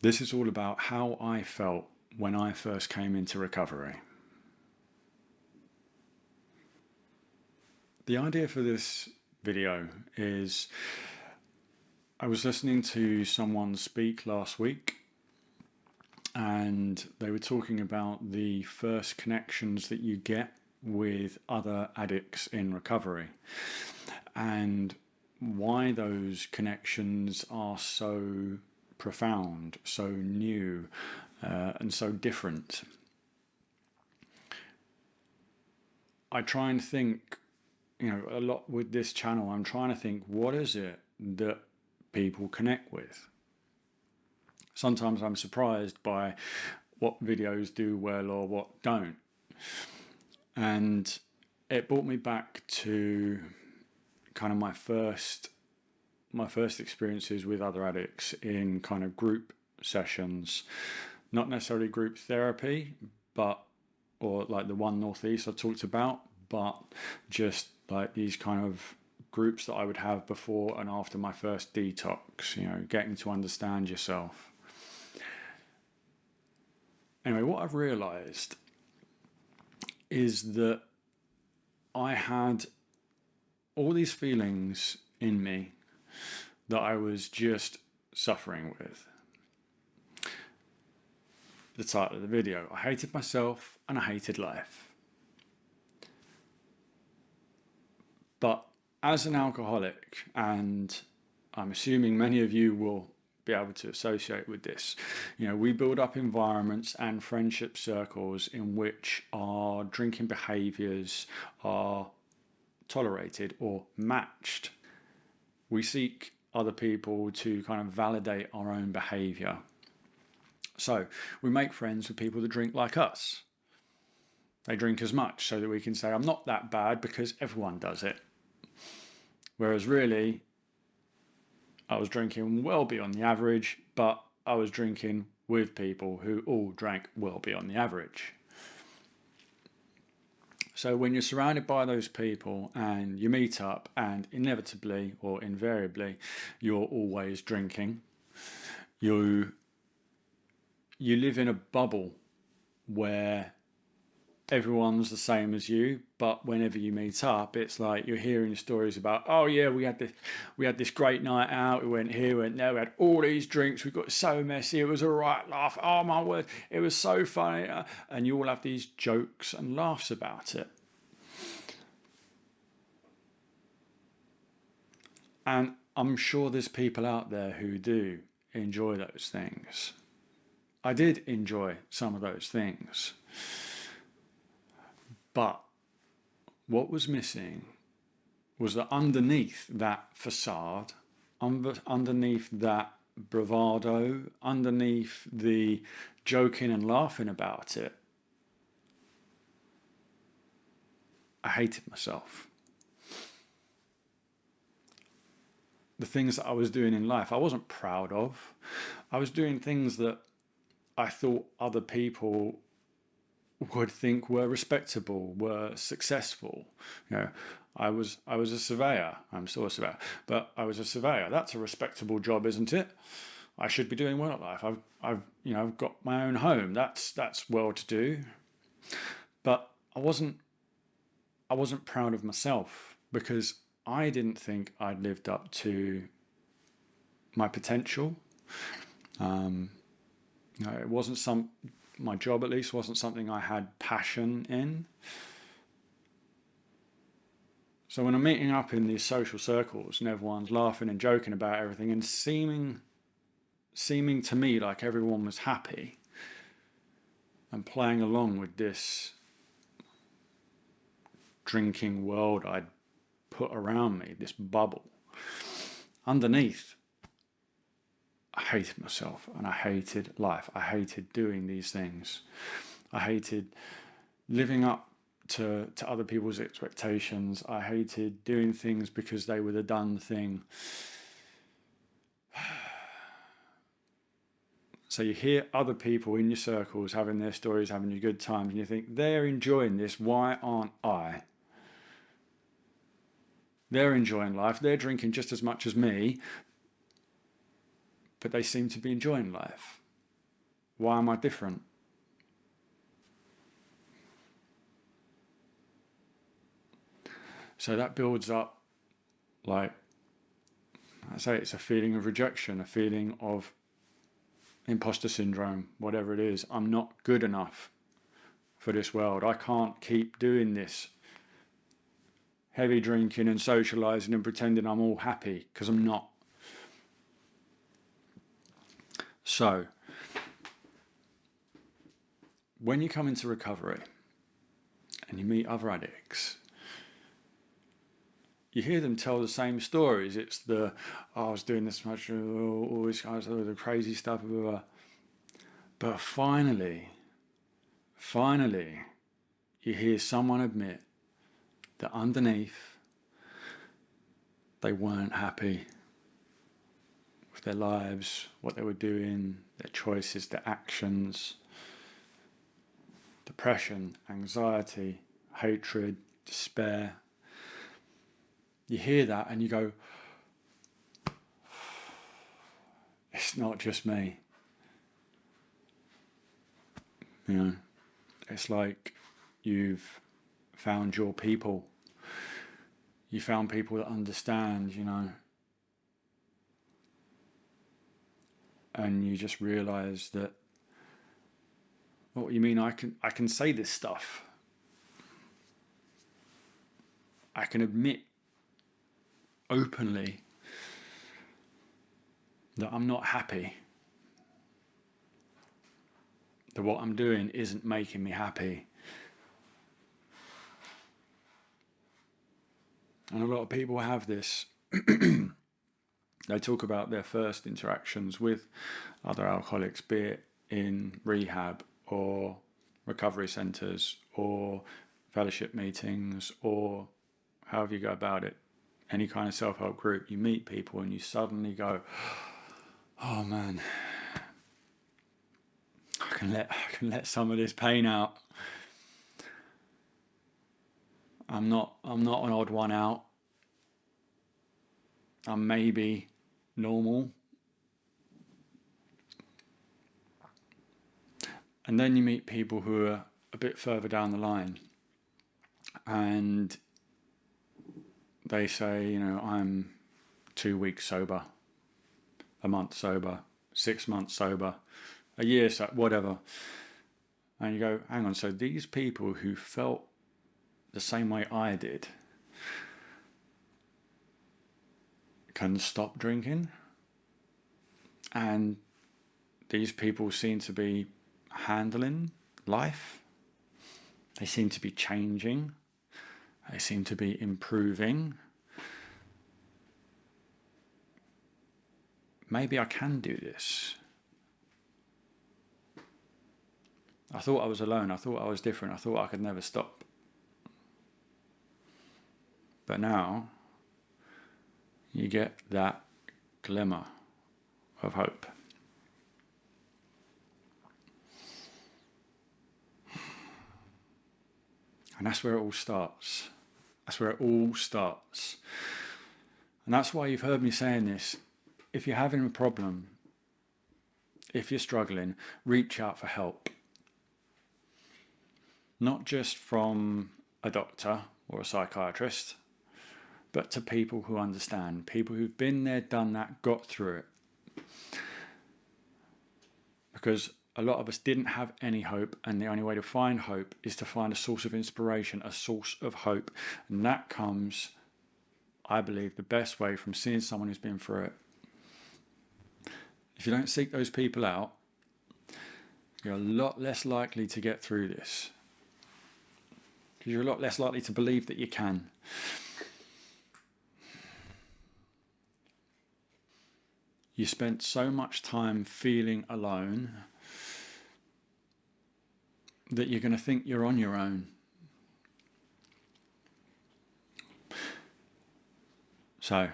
This is all about how I felt when I first came into recovery. The idea for this video is I was listening to someone speak last week, and they were talking about the first connections that you get with other addicts in recovery and why those connections are so profound, so new, and so different. I try and think, a lot with this channel, I'm trying to think, what is it that people connect with? Sometimes I'm surprised by what videos do well or what don't. And it brought me back to kind of my first experiences with other addicts in kind of group sessions, not necessarily group therapy, or like the one Northeast I talked about, but just like these kind of groups that I would have before and after my first detox, getting to understand yourself. Anyway, what I've realized is that I had all these feelings in me that I was just suffering with. The title of the video, I hated myself and I hated life. But as an alcoholic, and I'm assuming many of you will be able to associate with this, we build up environments and friendship circles in which our drinking behaviours are tolerated or matched. We seek other people to kind of validate our own behaviour. So we make friends with people that drink like us. They drink as much so that we can say, I'm not that bad because everyone does it. Whereas really, I was drinking well beyond the average, but I was drinking with people who all drank well beyond the average. So when you're surrounded by those people and you meet up and inevitably or invariably you're always drinking, you live in a bubble where everyone's the same as you, but whenever you meet up, it's like you're hearing stories about, oh yeah, we had this great night out, we went here, we went there, we had all these drinks, we got so messy, it was a right laugh, oh my word, it was so funny, and you all have these jokes and laughs about it. And I'm sure there's people out there who do enjoy those things. I did enjoy some of those things. But what was missing was that underneath that facade, underneath that bravado, underneath the joking and laughing about it, I hated myself. The things that I was doing in life, I wasn't proud of. I was doing things that I thought other people would think were respectable, were successful. I was a surveyor. I'm still a surveyor, but I was a surveyor. That's a respectable job, isn't it? I should be doing well at life. I've got my own home. That's well to do. But I wasn't proud of myself because I didn't think I'd lived up to my potential. It wasn't my job at least wasn't something I had passion in. So when I'm meeting up in these social circles and everyone's laughing and joking about everything and seeming to me like everyone was happy and playing along with this drinking world I'd put around me, this bubble, underneath, I hated myself and I hated life. I hated doing these things. I hated living up to other people's expectations. I hated doing things because they were the done thing. So you hear other people in your circles having their stories, having your good times, and you think, they're enjoying this, why aren't I? They're enjoying life, they're drinking just as much as me, but they seem to be enjoying life. Why am I different? So that builds up, like I say, it's a feeling of rejection, a feeling of imposter syndrome, whatever it is. I'm not good enough for this world. I can't keep doing this heavy drinking and socializing and pretending I'm all happy, because I'm not. So when you come into recovery and you meet other addicts, you hear them tell the same stories. It's the, I was doing this much, all this kind of the crazy stuff, blah, blah, blah. But finally, you hear someone admit that underneath, they weren't happy with their lives, what they were doing, their choices, their actions. Depression, anxiety, hatred, despair. You hear that and you go, it's not just me. You know, it's like you've found your people. You found people that understand, you know. And you just realise that, what do you mean I can say this stuff? I can admit openly that I'm not happy, that what I'm doing isn't making me happy. And a lot of people have this. They talk about their first interactions with other alcoholics, be it in rehab or recovery centres or fellowship meetings or however you go about it, any kind of self-help group. You meet people and you suddenly go, oh man, I can let some of this pain out. I'm not an odd one out. I'm maybe normal. And then you meet people who are a bit further down the line and they say, you know, I'm 2 weeks sober, a month sober, 6 months sober, a year, so whatever. And you go, hang on, so these people who felt the same way I did can stop drinking, and these people seem to be handling life. They seem to be changing. They seem to be improving. Maybe I can do this. I thought I was alone. I thought I was different. I thought I could never stop. But now you get that glimmer of hope. And that's where it all starts. That's where it all starts. And that's why you've heard me saying this. If you're having a problem, if you're struggling, reach out for help. Not just from a doctor or a psychiatrist, but to people who understand, people who've been there, done that, got through it. Because a lot of us didn't have any hope, and the only way to find hope is to find a source of inspiration, a source of hope. And that comes, I believe, the best way from seeing someone who's been through it. If you don't seek those people out, you're a lot less likely to get through this. Because you're a lot less likely to believe that you can. You spent so much time feeling alone that you're going to think you're on your own. So,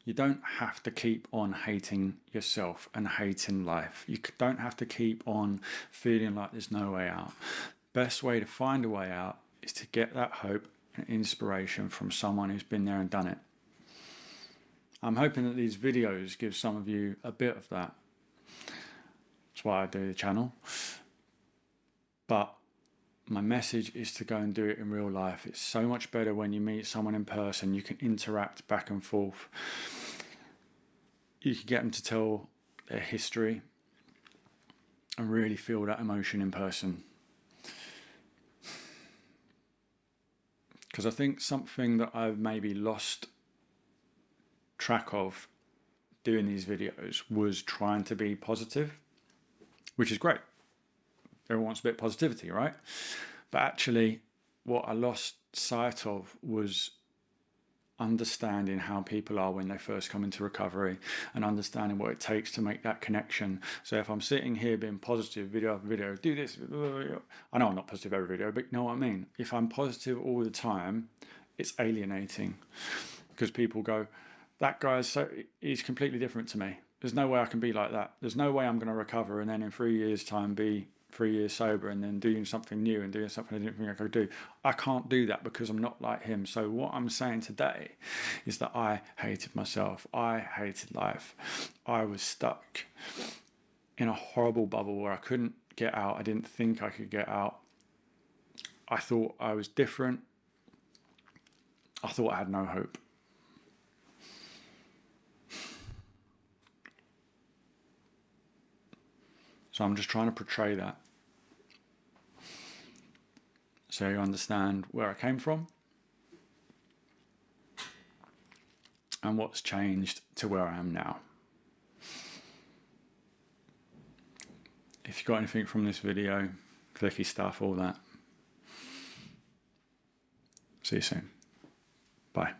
you don't have to keep on hating yourself and hating life. You don't have to keep on feeling like there's no way out. Best way to find a way out is to get that hope and inspiration from someone who's been there and done it. I'm hoping that these videos give some of you a bit of that. That's why I do the channel. But my message is to go and do it in real life. It's so much better when you meet someone in person. You can interact back and forth. You can get them to tell their history and really feel that emotion in person. Because I think something that I've maybe lost track of doing these videos was trying to be positive, which is great. Everyone wants a bit of positivity, right? But actually, what I lost sight of was understanding how people are when they first come into recovery and understanding what it takes to make that connection. So if I'm sitting here being positive video after video, do this, I know I'm not positive every video, but you know what I mean? If I'm positive all the time, it's alienating, because people go, that guy's he's completely different to me. There's no way I can be like that. There's no way I'm going to recover and then in 3 years' time be 3 years sober and then doing something new and doing something I didn't think I could do. I can't do that because I'm not like him. So what I'm saying today is that I hated myself. I hated life. I was stuck in a horrible bubble where I couldn't get out. I didn't think I could get out. I thought I was different. I thought I had no hope. So I'm just trying to portray that, so you understand where I came from and what's changed to where I am now. If you got anything from this video, clicky stuff, all that. See you soon. Bye.